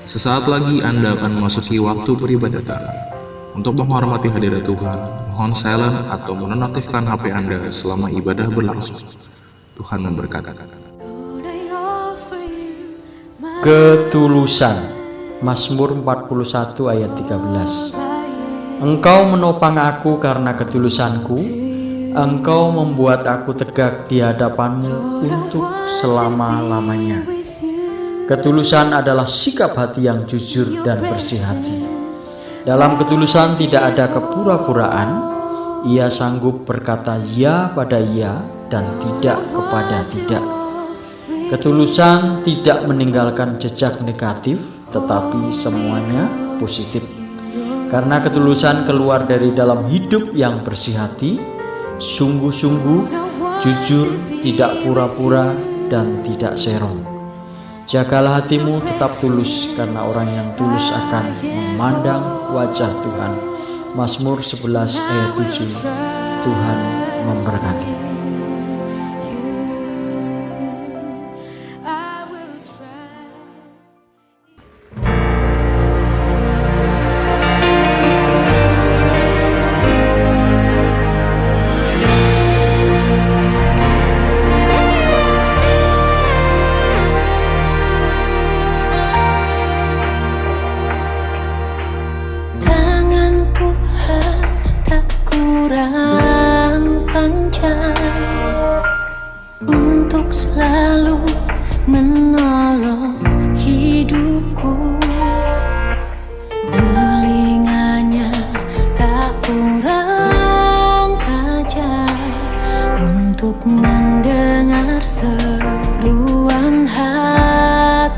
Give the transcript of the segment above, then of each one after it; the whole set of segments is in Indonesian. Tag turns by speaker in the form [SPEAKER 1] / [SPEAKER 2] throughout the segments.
[SPEAKER 1] Sesaat lagi Anda akan memasuki waktu peribadatan. Untuk menghormati hadirat Tuhan, mohon silent atau menonaktifkan HP Anda selama ibadah berlangsung. Tuhan memberkati.
[SPEAKER 2] Ketulusan. Mazmur 41 ayat 13. Engkau menopang aku karena ketulusanku, Engkau membuat aku tegak di hadapanmu untuk selama-lamanya. Ketulusan adalah sikap hati yang jujur dan bersih hati. Dalam ketulusan tidak ada kepura-puraan. Ia sanggup berkata ya pada ya dan tidak kepada tidak. Ketulusan tidak meninggalkan jejak negatif, tetapi semuanya positif. Karena ketulusan keluar dari dalam hidup yang bersih hati, sungguh-sungguh, jujur, tidak pura-pura, dan tidak serong. Jagalah hatimu tetap tulus, karena orang yang tulus akan memandang wajah Tuhan. Mazmur 11 ayat 7. Tuhan memberkati.
[SPEAKER 3] Untuk selalu menolong hidupku, telinganya tak kurang tajam untuk mendengar seruan hatiku.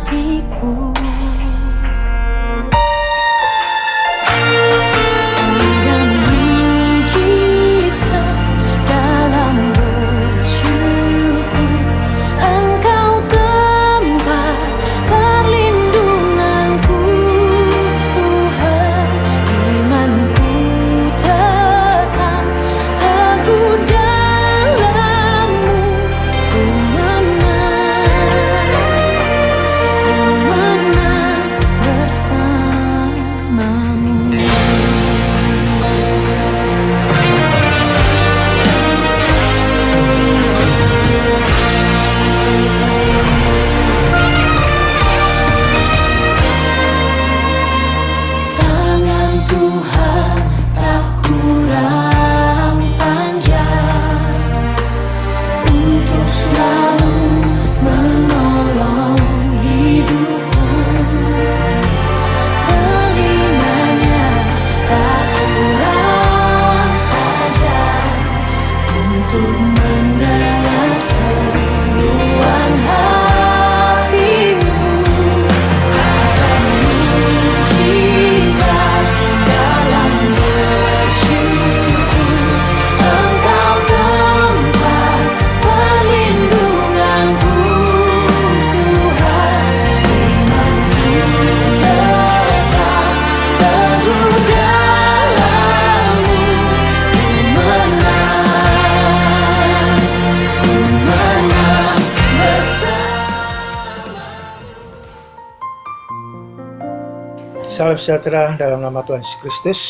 [SPEAKER 4] Salam sejahtera dalam nama Tuhan Yesus Kristus.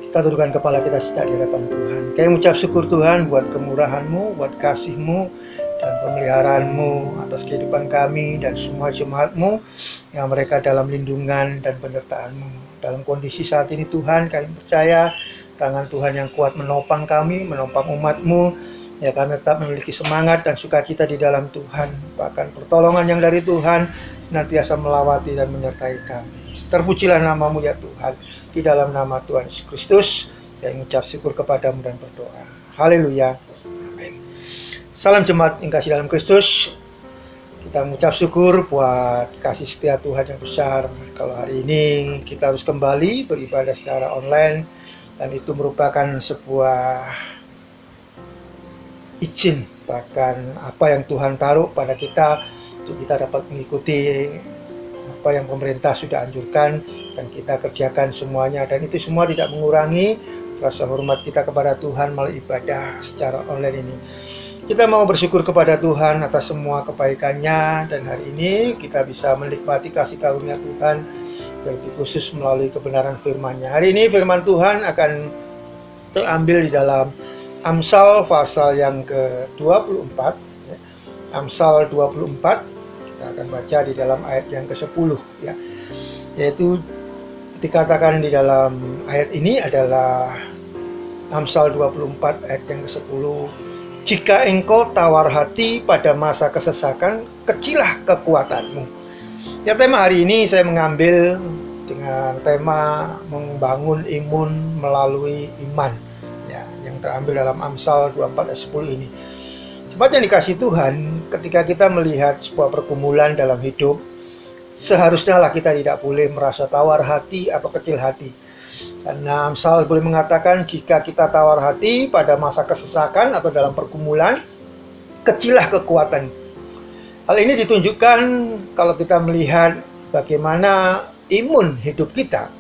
[SPEAKER 4] Kita tundukkan kepala kita sejak di hadapan Tuhan. Kami mengucap syukur Tuhan buat kemurahan-Mu, buat kasih-Mu dan pemeliharaan-Mu atas kehidupan kami dan semua jemaat-Mu yang mereka dalam lindungan dan penyertaan-Mu. Dalam kondisi saat ini Tuhan, kami percaya tangan Tuhan yang kuat menopang kami, menopang umat-Mu. Ya, kami tetap memiliki semangat dan sukacita di dalam Tuhan. Bahkan pertolongan yang dari Tuhan senantiasa melawati dan menyertai kami. Terpujilah nama-Mu ya Tuhan, di dalam nama Tuhan Yesus Kristus, yang mengucap syukur kepadamu dan berdoa. Haleluya. Amin. Salam jemaat yang kasih dalam Kristus. Kita mengucap syukur buat kasih setia Tuhan yang besar. Kalau hari ini kita harus kembali beribadah secara online, dan itu merupakan sebuah izin, bahkan apa yang Tuhan taruh pada kita untuk kita dapat mengikuti apa yang pemerintah sudah anjurkan dan kita kerjakan semuanya, dan itu semua tidak mengurangi rasa hormat kita kepada Tuhan melalui ibadah secara online ini. Kita mau bersyukur kepada Tuhan atas semua kebaikan-Nya, dan hari ini kita bisa menikmati kasih karunia Tuhan, terlebih khusus melalui kebenaran firman-Nya. Hari ini firman Tuhan akan terambil di dalam Amsal pasal yang ke-24, ya. Amsal 24, kita akan baca di dalam ayat yang ke-10, ya. Yaitu dikatakan di dalam ayat ini adalah Amsal 24 ayat yang ke-10. Jika engkau tawar hati pada masa kesesakan, kecilah kekuatanmu. Ya, tema hari ini saya mengambil dengan tema membangun imun melalui iman, ya, yang terambil dalam Amsal 24 ayat 10 ini. Sebabnya dikasih Tuhan, ketika kita melihat sebuah pergumulan dalam hidup, seharusnya lah kita tidak boleh merasa tawar hati atau kecil hati. Karena Amsal boleh mengatakan, jika kita tawar hati pada masa kesesakan atau dalam pergumulan, kecilah kekuatan. Hal ini ditunjukkan kalau kita melihat bagaimana imun hidup kita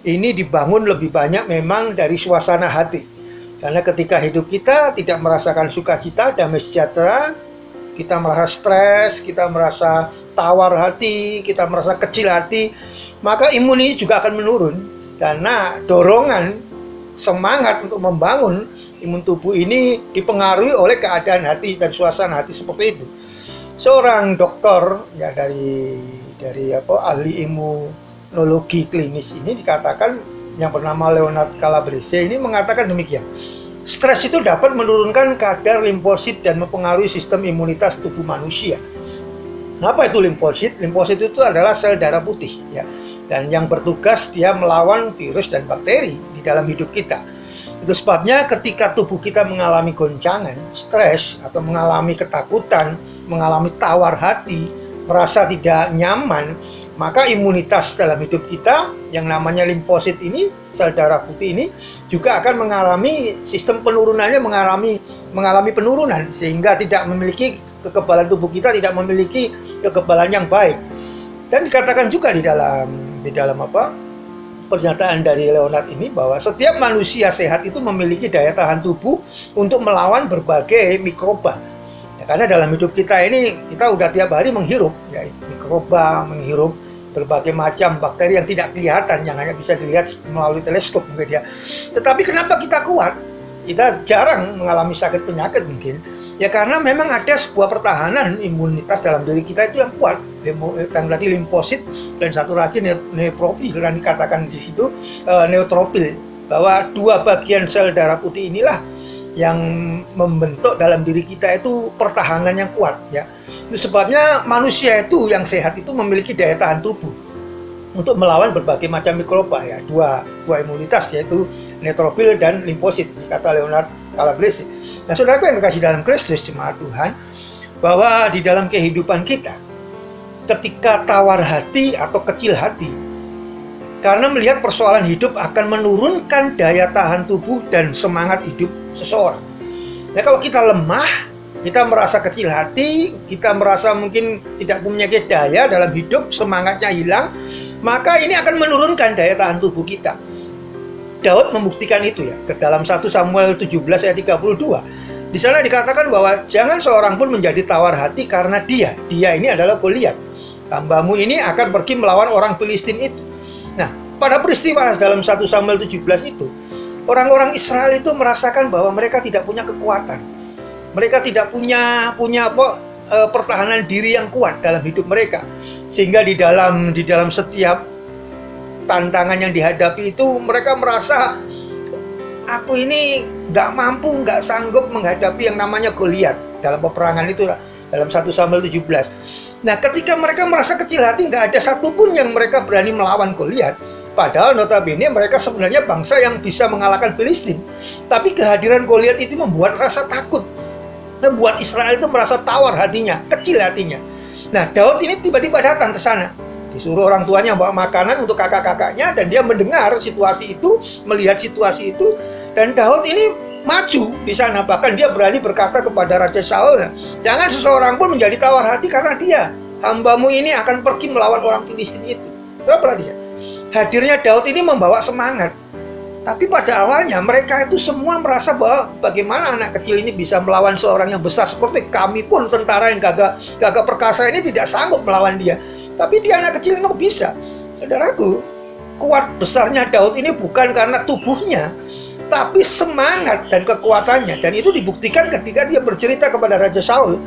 [SPEAKER 4] ini dibangun lebih banyak memang dari suasana hati. Karena ketika hidup kita tidak merasakan sukacita, damai sejahtera, kita merasa stres, kita merasa tawar hati, kita merasa kecil hati, maka imun ini juga akan menurun. Karena dorongan semangat untuk membangun imun tubuh ini dipengaruhi oleh keadaan hati dan suasana hati seperti itu. Seorang dokter, ya, dari ahli imunologi klinis ini dikatakan, yang bernama Leonard Calabrese ini mengatakan demikian. Stres itu dapat menurunkan kadar limfosit dan mempengaruhi sistem imunitas tubuh manusia. Apa itu limfosit? Limfosit itu adalah sel darah putih, ya. Dan yang bertugas dia melawan virus dan bakteri di dalam hidup kita. Itu sebabnya ketika tubuh kita mengalami goncangan, stres, atau mengalami ketakutan, mengalami tawar hati, merasa tidak nyaman, maka imunitas dalam hidup kita yang namanya limfosit ini, sel darah putih ini, juga akan mengalami sistem penurunannya, mengalami penurunan, sehingga tidak memiliki kekebalan tubuh kita, tidak memiliki kekebalan yang baik. Dan dikatakan juga di dalam pernyataan dari Leonard ini, bahwa setiap manusia sehat itu memiliki daya tahan tubuh untuk melawan berbagai mikroba. Ya, karena dalam hidup kita ini kita udah tiap hari menghirup, ya, mikroba, menghirup berbagai macam bakteri yang tidak kelihatan, yang hanya bisa dilihat melalui teleskop mungkin, ya. Tetapi kenapa kita kuat? Kita jarang mengalami sakit penyakit mungkin. Ya karena memang ada sebuah pertahanan imunitas dalam diri kita itu yang kuat. Yang tadi limfosit, dan satu lagi neutrofil, dan dikatakan di situ neutrofil, bahwa dua bagian sel darah putih inilah yang membentuk dalam diri kita itu pertahanan yang kuat, ya. Itu sebabnya manusia itu yang sehat itu memiliki daya tahan tubuh untuk melawan berbagai macam mikroba, ya. Dua imunitas, yaitu neutrofil dan limfosit, kata Leonard Calabrese. Nah, saudaraku yang dikasih dalam Kristus, jemaat Tuhan, bahwa di dalam kehidupan kita, ketika tawar hati atau kecil hati, karena melihat persoalan hidup akan menurunkan daya tahan tubuh dan semangat hidup seseorang. Nah, kalau kita lemah, kita merasa kecil hati, kita merasa mungkin tidak punya daya dalam hidup, semangatnya hilang, maka ini akan menurunkan daya tahan tubuh kita. Daud membuktikan itu, ya, ke dalam 1 Samuel 17 ayat 32. Di sana dikatakan bahwa jangan seorang pun menjadi tawar hati karena dia ini adalah Goliat. Hambamu ini akan pergi melawan orang Filistin itu. Nah, pada peristiwa dalam 1 Samuel 17 itu, orang-orang Israel itu merasakan bahwa mereka tidak punya kekuatan. Mereka tidak punya pertahanan diri yang kuat dalam hidup mereka. Sehingga di dalam setiap tantangan yang dihadapi itu, mereka merasa, aku ini nggak mampu, nggak sanggup menghadapi yang namanya Goliat. Dalam peperangan itu, dalam 1 Samuel 17. Nah, ketika mereka merasa kecil hati, nggak ada satupun yang mereka berani melawan Goliat. Padahal notabene mereka sebenarnya bangsa yang bisa mengalahkan Filistin. Tapi kehadiran Goliat itu membuat rasa takut, membuat Israel itu merasa tawar hatinya, kecil hatinya. Nah, Daud ini tiba-tiba datang ke sana. Disuruh orang tuanya bawa makanan untuk kakak-kakaknya, dan dia mendengar situasi itu, melihat situasi itu, dan Daud ini maju di sana. Bahkan dia berani berkata kepada Raja Saul, jangan seseorang pun menjadi tawar hati karena dia, hambamu ini akan pergi melawan orang Filistin itu. Berapa dia? Hadirnya Daud ini membawa semangat. Tapi pada awalnya mereka itu semua merasa bahwa bagaimana anak kecil ini bisa melawan seorang yang besar, seperti kami pun tentara yang gagah perkasa ini tidak sanggup melawan dia. Tapi dia anak kecil ini kok bisa. Saudaraku, kuat besarnya Daud ini bukan karena tubuhnya, tapi semangat dan kekuatannya. Dan itu dibuktikan ketika dia bercerita kepada Raja Saul,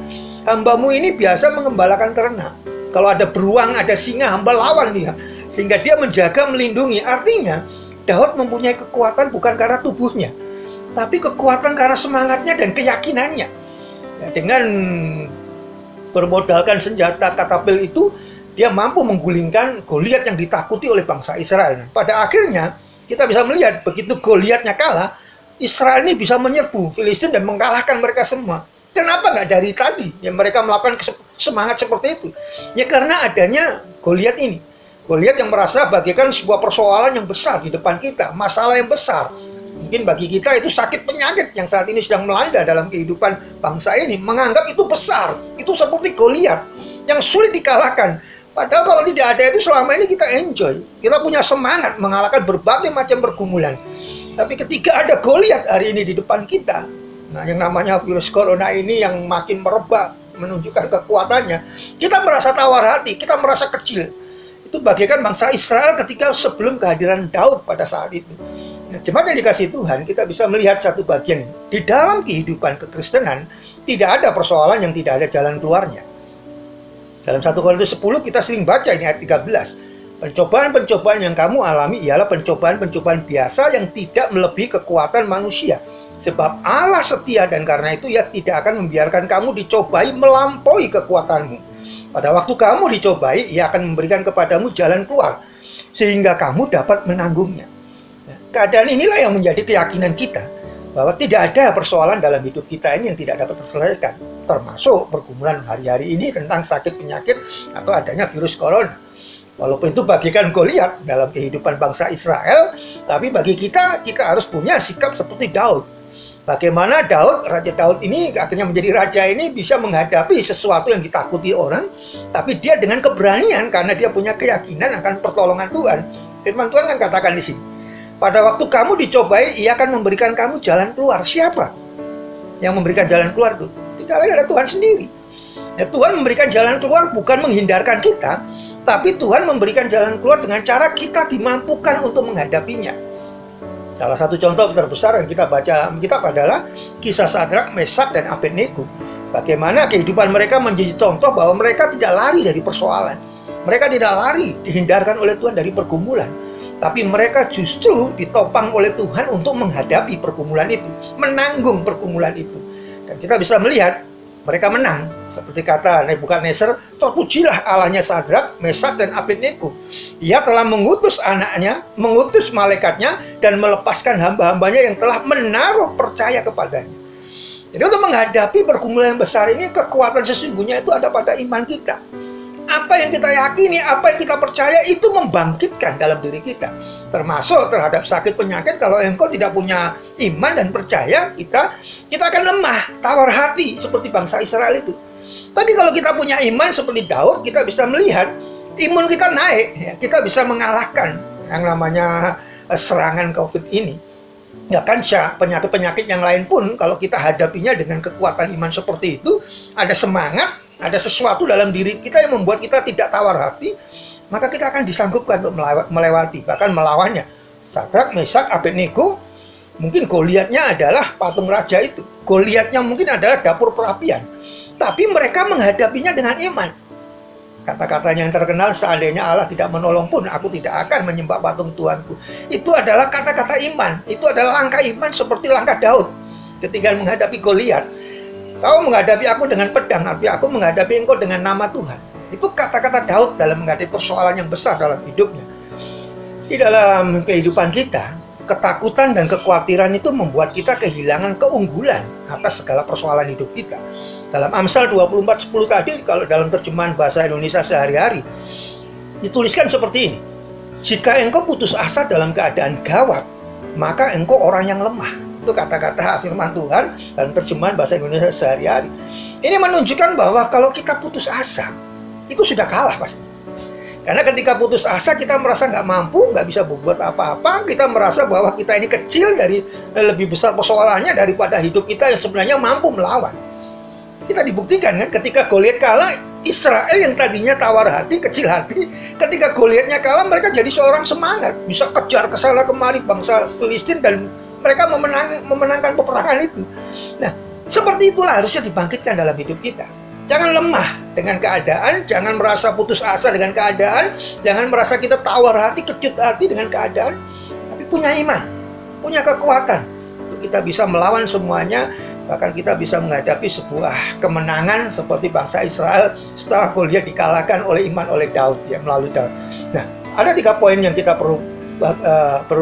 [SPEAKER 4] "Hambamu ini biasa mengembalakan ternak. Kalau ada beruang, ada singa, hamba lawan dia." Sehingga dia menjaga, melindungi. Artinya Daud mempunyai kekuatan bukan karena tubuhnya, tapi kekuatan karena semangatnya dan keyakinannya. Ya, dengan bermodalkan senjata katapil itu, dia mampu menggulingkan Goliat yang ditakuti oleh bangsa Israel. Nah, pada akhirnya kita bisa melihat begitu Goliatnya kalah, Israel ini bisa menyerbu Filistin dan mengalahkan mereka semua. Kenapa nggak dari tadi ya mereka melakukan semangat seperti itu? Ya karena adanya Goliat ini. Goliat yang merasa bagaikan sebuah persoalan yang besar di depan kita, masalah yang besar. Mungkin bagi kita itu sakit penyakit yang saat ini sedang melanda dalam kehidupan bangsa ini, menganggap itu besar. Itu seperti Goliat yang sulit dikalahkan. Padahal kalau tidak ada itu selama ini kita enjoy. Kita punya semangat mengalahkan berbagai macam pergumulan. Tapi ketika ada Goliat hari ini di depan kita, nah yang namanya virus corona ini yang makin merebak, menunjukkan kekuatannya, kita merasa tawar hati, kita merasa kecil. Itu bagaikan bangsa Israel ketika sebelum kehadiran Daud pada saat itu. Nah, jemaat yang dikasihi Tuhan, kita bisa melihat satu bagian. Di dalam kehidupan kekristenan, tidak ada persoalan yang tidak ada jalan keluarnya. Dalam 1 Korintus 10 kita sering baca ini ayat 13. Pencobaan-pencobaan yang kamu alami ialah pencobaan-pencobaan biasa yang tidak melebihi kekuatan manusia. Sebab Allah setia dan karena itu ia tidak akan membiarkan kamu dicobai melampaui kekuatanmu. Pada waktu kamu dicobai, ia akan memberikan kepadamu jalan keluar, sehingga kamu dapat menanggungnya. Nah, keadaan inilah yang menjadi keyakinan kita, bahwa tidak ada persoalan dalam hidup kita ini yang tidak dapat terselesaikan, termasuk pergumulan hari-hari ini tentang sakit penyakit atau adanya virus corona. Walaupun itu bagikan Goliat dalam kehidupan bangsa Israel, tapi bagi kita harus punya sikap seperti Daud. Bagaimana Raja Daud ini akhirnya menjadi raja ini bisa menghadapi sesuatu yang ditakuti orang, tapi dia dengan keberanian karena dia punya keyakinan akan pertolongan Tuhan. Firman Tuhan kan katakan di sini, pada waktu kamu dicobai, ia akan memberikan kamu jalan keluar. Siapa yang memberikan jalan keluar itu? Tidak lain adalah Tuhan sendiri. Ya, Tuhan memberikan jalan keluar bukan menghindarkan kita, tapi Tuhan memberikan jalan keluar dengan cara kita dimampukan untuk menghadapinya. Salah satu contoh terbesar yang kita baca Alkitab adalah kisah Sadrak, Mesak, dan Abednego. Bagaimana kehidupan mereka menjadi contoh bahwa mereka tidak lari dari persoalan. Mereka tidak lari dihindarkan oleh Tuhan dari pergumulan. Tapi mereka justru ditopang oleh Tuhan untuk menghadapi pergumulan itu, menanggung pergumulan itu. Dan kita bisa melihat mereka menang. Seperti kata Nebukadnezar, terpujilah Allahnya Sadrak, Mesak, dan Abednego. Ia telah mengutus anaknya, mengutus malaikatnya, dan melepaskan hamba-hambanya yang telah menaruh percaya kepadanya. Jadi untuk menghadapi pergumulan yang besar ini, kekuatan sesungguhnya itu ada pada iman kita. Apa yang kita yakini, apa yang kita percaya, itu membangkitkan dalam diri kita. Termasuk terhadap sakit penyakit, kalau engkau tidak punya iman dan percaya, kita akan lemah, tawar hati, seperti bangsa Israel itu. Tapi kalau kita punya iman seperti Daud, kita bisa melihat imun kita naik, ya. Kita bisa mengalahkan yang namanya serangan COVID ini. Ya kan, penyakit-penyakit yang lain pun kalau kita hadapinya dengan kekuatan iman seperti itu, ada semangat, ada sesuatu dalam diri kita yang membuat kita tidak tawar hati, maka kita akan disanggupkan untuk melewati, bahkan melawannya. Sadrak, Mesak, Abednego, mungkin Goliatnya adalah patung raja itu. Goliatnya mungkin adalah dapur perapian. Tapi mereka menghadapinya dengan iman. Kata-katanya yang terkenal, seandainya Allah tidak menolong pun, aku tidak akan menyembah patung Tuhanku. Itu adalah kata-kata iman. Itu adalah langkah iman seperti langkah Daud ketika menghadapi Goliat. Kau menghadapi aku dengan pedang, tapi aku menghadapi engkau dengan nama Tuhan. Itu kata-kata Daud dalam menghadapi persoalan yang besar dalam hidupnya. Di dalam kehidupan kita, ketakutan dan kekhawatiran itu membuat kita kehilangan keunggulan atas segala persoalan hidup kita. Dalam Amsal 24:10 tadi, kalau dalam terjemahan bahasa Indonesia sehari-hari, dituliskan seperti ini. Jika engkau putus asa dalam keadaan gawat, maka engkau orang yang lemah. Itu kata-kata firman Tuhan dalam terjemahan bahasa Indonesia sehari-hari. Ini menunjukkan bahwa kalau kita putus asa, itu sudah kalah pasti. Karena ketika putus asa kita merasa nggak mampu, nggak bisa berbuat apa-apa, kita merasa bahwa kita ini kecil dari lebih besar persoalannya daripada hidup kita yang sebenarnya mampu melawan. Kita dibuktikan kan ketika Goliat kalah, Israel yang tadinya tawar hati, kecil hati, ketika Goliatnya kalah mereka jadi seorang semangat, bisa kejar kesana kemari bangsa Filistin dan mereka memenangkan peperangan itu. Nah, seperti itulah harusnya dibangkitkan dalam hidup kita. Jangan lemah dengan keadaan, jangan merasa putus asa dengan keadaan, jangan merasa kita tawar hati, kecut hati dengan keadaan, tapi punya iman, punya kekuatan untuk kita bisa melawan semuanya, bahkan kita bisa menghadapi sebuah kemenangan seperti bangsa Israel setelah Goliat dikalahkan oleh iman oleh Daud, ya, melalui Daud. Nah, ada 3 poin yang kita perlu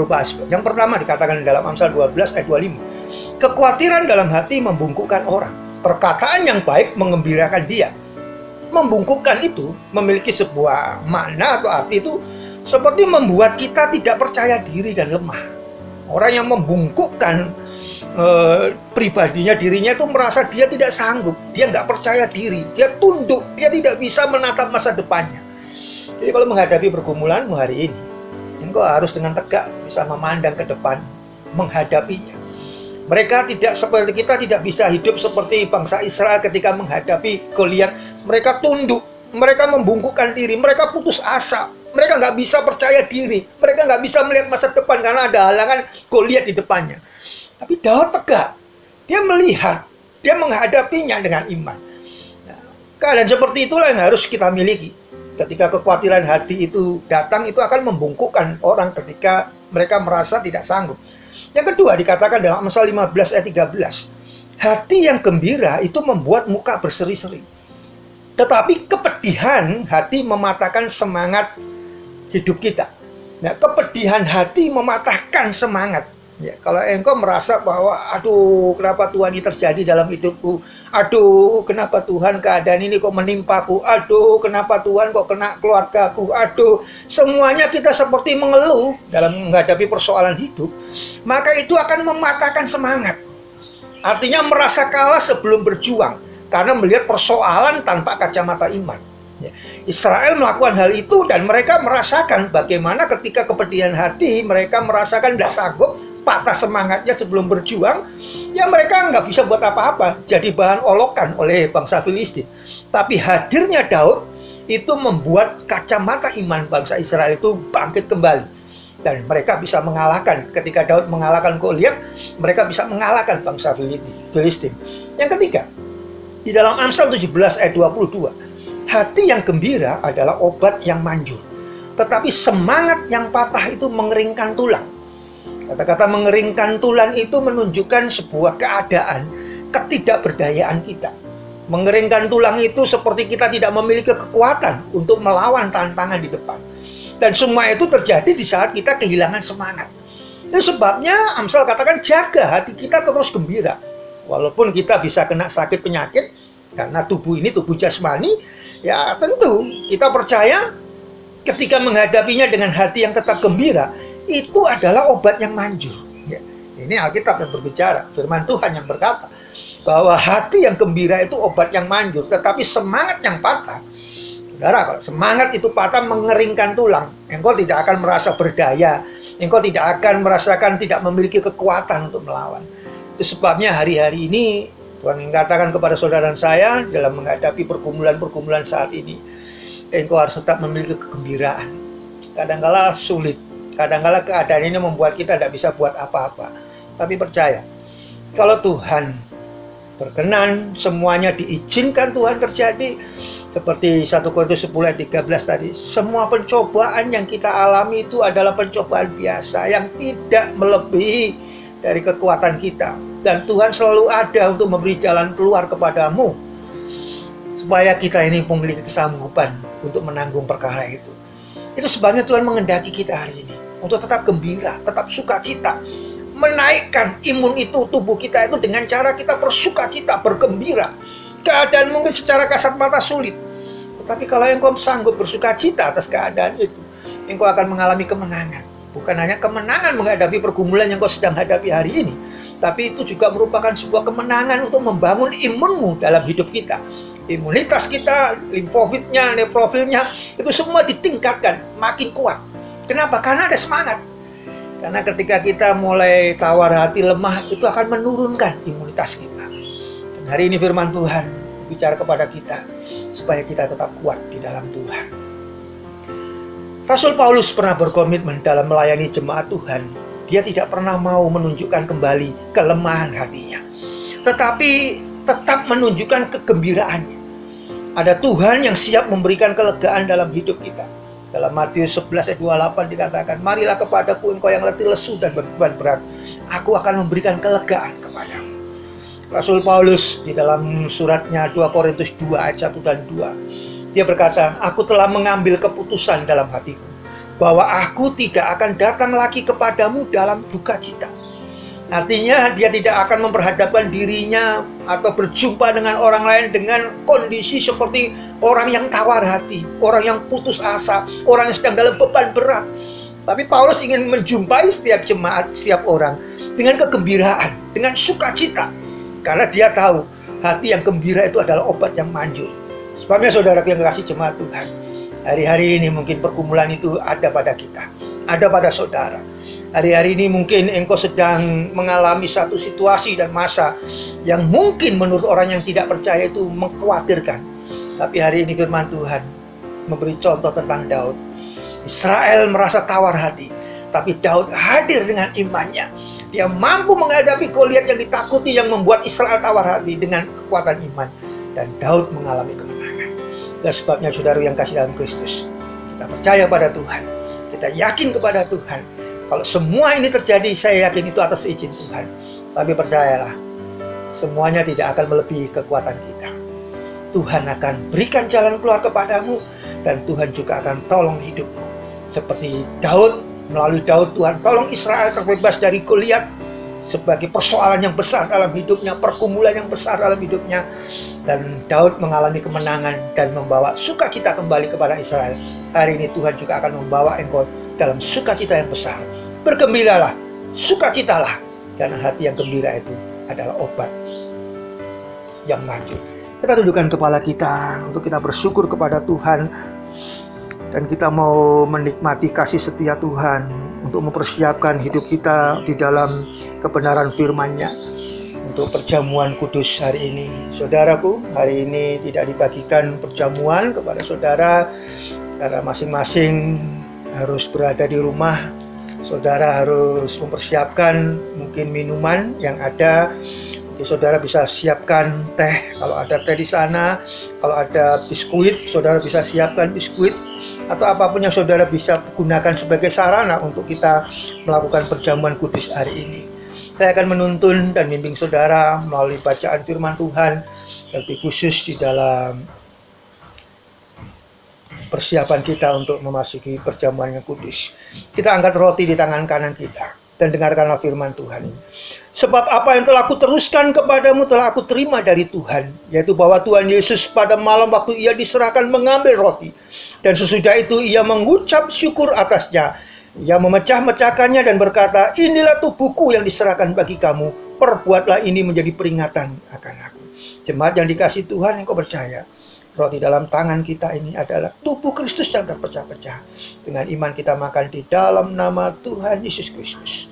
[SPEAKER 4] bahas. Yang pertama dikatakan dalam Amsal 12 ayat 25, kekhawatiran dalam hati membungkukkan orang. Perkataan yang baik mengembirakan dia. Membungkukkan itu memiliki sebuah makna atau arti itu seperti membuat kita tidak percaya diri dan lemah. Orang yang membungkukkan pribadinya, dirinya itu merasa dia tidak sanggup, dia nggak percaya diri, dia tunduk, dia tidak bisa menatap masa depannya. Jadi kalau menghadapi pergumulanmu hari ini, engkau harus dengan tegak bisa memandang ke depan, menghadapinya. Mereka tidak seperti kita, tidak bisa hidup seperti bangsa Israel ketika menghadapi Goliat. Mereka tunduk, mereka membungkukkan diri, mereka putus asa, mereka nggak bisa percaya diri, mereka nggak bisa melihat masa depan karena ada halangan Goliat di depannya. Tapi Daud tegak, dia melihat, dia menghadapinya dengan iman. Nah, keadaan seperti itulah yang harus kita miliki. Ketika kekhawatiran hati itu datang, itu akan membungkukkan orang ketika mereka merasa tidak sanggup. Yang kedua dikatakan dalam Amsal 15 ayat 13, hati yang gembira itu membuat muka berseri-seri, tetapi kepedihan hati mematahkan semangat hidup kita. Nah, kepedihan hati mematahkan semangat. Ya, kalau engkau merasa bahwa aduh kenapa Tuhan ini terjadi dalam hidupku, aduh kenapa Tuhan keadaan ini kok menimpaku, aduh kenapa Tuhan kok kena keluargaku, aduh semuanya kita seperti mengeluh dalam menghadapi persoalan hidup, maka itu akan mematahkan semangat. Artinya merasa kalah sebelum berjuang karena melihat persoalan tanpa kacamata iman. Ya, Israel melakukan hal itu dan mereka merasakan bagaimana ketika kepedihan hati mereka merasakan tidak sanggup, patah semangatnya sebelum berjuang, ya mereka nggak bisa buat apa-apa, jadi bahan olokan oleh bangsa Filistin. Tapi hadirnya Daud itu membuat kacamata iman bangsa Israel itu bangkit kembali. Dan mereka bisa mengalahkan, ketika Daud mengalahkan Goliat, mereka bisa mengalahkan bangsa Filistin. Yang ketiga, di dalam Amsal 17 ayat 22, hati yang gembira adalah obat yang manjur, tetapi semangat yang patah itu mengeringkan tulang. Kata-kata mengeringkan tulang itu menunjukkan sebuah keadaan ketidakberdayaan kita. Mengeringkan tulang itu seperti kita tidak memiliki kekuatan untuk melawan tantangan di depan. Dan semua itu terjadi di saat kita kehilangan semangat. Itu sebabnya Amsal katakan jaga hati kita terus gembira. Walaupun kita bisa kena sakit penyakit, karena tubuh ini tubuh jasmani, ya tentu kita percaya ketika menghadapinya dengan hati yang tetap gembira, itu adalah obat yang manjur. Ya, ini Alkitab yang berbicara, firman Tuhan yang berkata bahwa hati yang gembira itu obat yang manjur, tetapi semangat yang patah, saudara, kalau semangat itu patah mengeringkan tulang, engkau tidak akan merasa berdaya, engkau tidak akan merasakan tidak memiliki kekuatan untuk melawan. Itu sebabnya hari-hari ini Tuhan mengatakan kepada saudara dan saya dalam menghadapi pergumulan-pergumulan saat ini, engkau harus tetap memiliki kegembiraan. Kadang-kala sulit, kadang-kala keadaan ini membuat kita tidak bisa buat apa-apa. Tapi percaya, kalau Tuhan berkenan, semuanya diizinkan Tuhan terjadi. Seperti 1 Korintus 10 ayat 13 tadi, semua pencobaan yang kita alami itu adalah pencobaan biasa yang tidak melebihi dari kekuatan kita. Dan Tuhan selalu ada untuk memberi jalan keluar kepadamu, supaya kita ini memiliki kesanggupan untuk menanggung perkara itu. Itu sebabnya Tuhan mengendaki kita hari ini untuk tetap gembira, tetap sukacita, menaikkan imun itu, tubuh kita itu dengan cara kita bersukacita, bergembira. Keadaan mungkin secara kasat mata sulit, tetapi kalau engkau sanggup bersukacita atas keadaan itu, engkau akan mengalami kemenangan. Bukan hanya kemenangan menghadapi pergumulan yang kau sedang hadapi hari ini, tapi itu juga merupakan sebuah kemenangan untuk membangun imunmu dalam hidup kita. imunitas kita, limfofitnya, neurofilnya, itu semua ditingkatkan, makin kuat. Kenapa? Karena ada semangat. Karena ketika kita mulai tawar hati, lemah, itu akan menurunkan imunitas kita. Dan hari ini firman Tuhan bicara kepada kita, supaya kita tetap kuat di dalam Tuhan. Rasul Paulus pernah berkomitmen dalam melayani jemaat Tuhan. Dia tidak pernah mau menunjukkan kembali kelemahan hatinya, tetapi tetap menunjukkan kegembiraannya. Ada Tuhan yang siap memberikan kelegaan dalam hidup kita. Dalam Matius 11 ayat 28 dikatakan, marilah kepadaku engkau yang letih lesu dan berbeban berat, aku akan memberikan kelegaan kepadamu. Rasul Paulus di dalam suratnya 2 Korintus 2 ayat 1 dan 2, dia berkata, aku telah mengambil keputusan dalam hatiku, bahwa aku tidak akan datang lagi kepadamu dalam duka cita. Artinya dia tidak akan memperhadapkan dirinya atau berjumpa dengan orang lain dengan kondisi seperti orang yang tawar hati, orang yang putus asa, orang yang sedang dalam beban berat. Tapi Paulus ingin menjumpai setiap jemaat, setiap orang dengan kegembiraan, dengan sukacita. Karena dia tahu hati yang gembira itu adalah obat yang manjur. Sebabnya saudaraku yang kasih jemaat Tuhan, hari-hari ini mungkin pergumulan itu ada pada kita, ada pada saudara. Hari-hari ini mungkin engkau sedang mengalami satu situasi dan masa yang mungkin menurut orang yang tidak percaya itu mengkhawatirkan. Tapi hari ini firman Tuhan memberi contoh tentang Daud. Israel merasa tawar hati, tapi Daud hadir dengan imannya. Dia mampu menghadapi Goliat yang ditakuti yang membuat Israel tawar hati dengan kekuatan iman. Dan Daud mengalami kemenangan. Dan sebabnya saudara yang kasih dalam Kristus, kita percaya pada Tuhan, kita yakin kepada Tuhan. Kalau semua ini terjadi, saya yakin itu atas izin Tuhan. Tapi percayalah, semuanya tidak akan melebihi kekuatan kita. Tuhan akan berikan jalan keluar kepadamu, dan Tuhan juga akan tolong hidupmu. Seperti Daud, melalui Daud Tuhan tolong Israel terbebas dari Goliat sebagai persoalan yang besar dalam hidupnya, pergumulan yang besar dalam hidupnya. Dan Daud mengalami kemenangan dan membawa sukacita kembali kepada Israel. Hari ini Tuhan juga akan membawa engkau dalam sukacita yang besar. Bergembiralah, sukacitalah, karena hati yang gembira itu adalah obat yang manjur. Kita tundukkan kepala kita untuk kita bersyukur kepada Tuhan, dan kita mau menikmati kasih setia Tuhan untuk mempersiapkan hidup kita di dalam kebenaran firman-Nya untuk perjamuan kudus hari ini. Saudaraku, hari ini tidak dibagikan perjamuan kepada saudara karena masing-masing harus berada di rumah. Saudara harus mempersiapkan mungkin minuman yang ada. Mungkin saudara bisa siapkan teh kalau ada teh di sana. Kalau ada biskuit, saudara bisa siapkan biskuit. Atau apapun yang saudara bisa gunakan sebagai sarana untuk kita melakukan perjamuan kudus hari ini. Saya akan menuntun dan bimbing saudara melalui bacaan firman Tuhan, lebih khusus di dalam persiapan kita untuk memasuki perjamuan yang kudus. Kita angkat roti di tangan kanan kita dan dengarkanlah firman Tuhan ini. Sebab apa yang telah aku teruskan kepadamu telah aku terima dari Tuhan, yaitu bahwa Tuhan Yesus pada malam waktu ia diserahkan mengambil roti, dan sesudah itu ia mengucap syukur atasnya. Ia memecah-mecahkannya dan berkata, inilah tubuhku yang diserahkan bagi kamu, perbuatlah ini menjadi peringatan akan aku. Jemaat yang dikasihi Tuhan, yang kau percaya, roti dalam tangan kita ini adalah tubuh Kristus yang terpecah-pecah. Dengan iman kita makan di dalam nama Tuhan Yesus Kristus.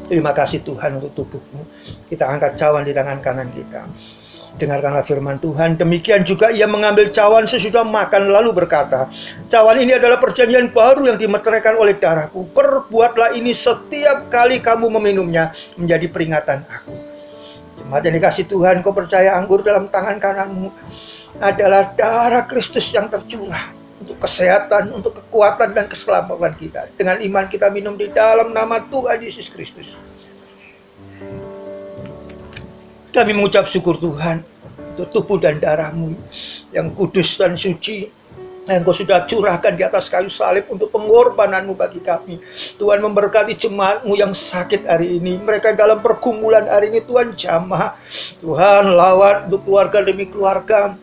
[SPEAKER 4] Terima kasih Tuhan untuk tubuhmu. Kita angkat cawan di tangan kanan kita. Dengarkanlah firman Tuhan. Demikian juga ia mengambil cawan sesudah makan lalu berkata, cawan ini adalah perjanjian baru yang dimeteraikan oleh darahku. Perbuatlah ini setiap kali kamu meminumnya menjadi peringatan aku. Jemaat yang dikasihi Tuhan, kau percaya anggur dalam tangan kananmu adalah darah Kristus yang tercurah untuk kesehatan, untuk kekuatan dan keselamatan kita. Dengan iman kita minum di dalam nama Tuhan Yesus Kristus. Kami mengucap syukur Tuhan untuk tubuh dan darah-Mu yang kudus dan suci, yang Kau sudah curahkan di atas kayu salib untuk pengorbanan-Mu bagi kami. Tuhan memberkati jemaat-Mu yang sakit hari ini. Mereka dalam pergumulan hari ini, Tuhan jamah. Tuhan lawat untuk keluarga demi keluarga.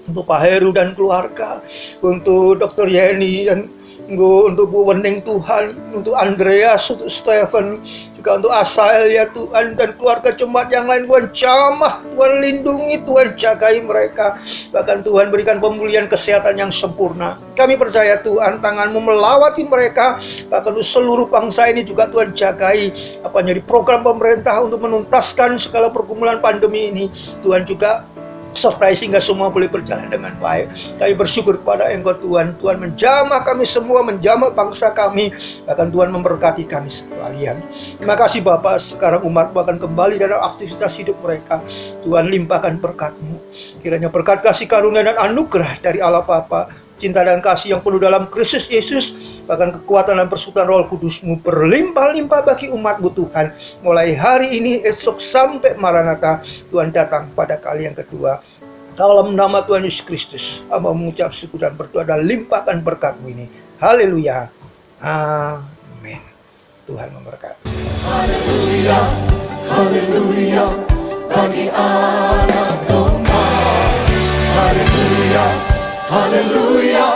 [SPEAKER 4] untuk Pak Heru dan keluarga, untuk Dr. Yeni dan untuk Bu Wening Tuhan, untuk Andreas, untuk Stephen, juga untuk Asael ya Tuhan, dan keluarga jemaat yang lain. Tuhan jamah, Tuhan lindungi, Tuhan jagai mereka, bahkan Tuhan berikan pemulihan kesehatan yang sempurna. Kami percaya Tuhan, tangan-Mu melawati mereka, bahkan untuk seluruh bangsa ini juga Tuhan jagai di program pemerintah untuk menuntaskan segala pergumulan pandemi ini. Tuhan juga sertai sehingga semua boleh berjalan dengan baik. Kami bersyukur kepada Engkau Tuhan. Tuhan menjamah kami semua, menjamah bangsa kami, bahkan Tuhan memberkati kami sekalian. Terima kasih Bapa. Sekarang umat-Mu akan kembali dalam aktivitas hidup mereka. Tuhan limpahkan berkat-Mu. Kiranya berkat kasih karunia dan anugerah dari Allah Bapa, cinta dan kasih yang penuh dalam Kristus Yesus, bahkan kekuatan dan persekutuan Roh Kudus-Mu berlimpah-limpah bagi umat-Mu Tuhan. Mulai hari ini, esok sampai Maranatha, Tuhan datang pada kali yang kedua. Dalam nama Tuhan Yesus Kristus, hamba mengucap syukur dan berdoa dan limpahkan berkat-Mu ini. Haleluya. Amin. Tuhan memberkati.
[SPEAKER 5] Haleluya, haleluya, bagi anak domba. Haleluya, haleluya,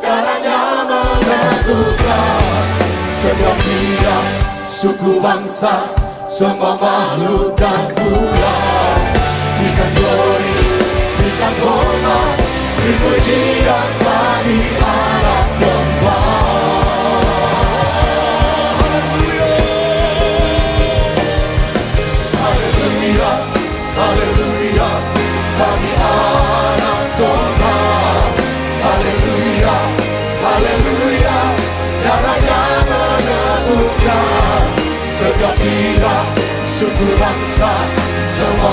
[SPEAKER 5] darahnya meneguhkan setiap bidang, suku bangsa, semua makhluk dan pulau. Berikan glory, berikan hormat, beri pujian bagi anak domba. Haleluya, haleluya, haleluya, bagi anak domba. Haleluya, haleluya, darahnya meneguhkan setiap bidang, suku bangsa, semua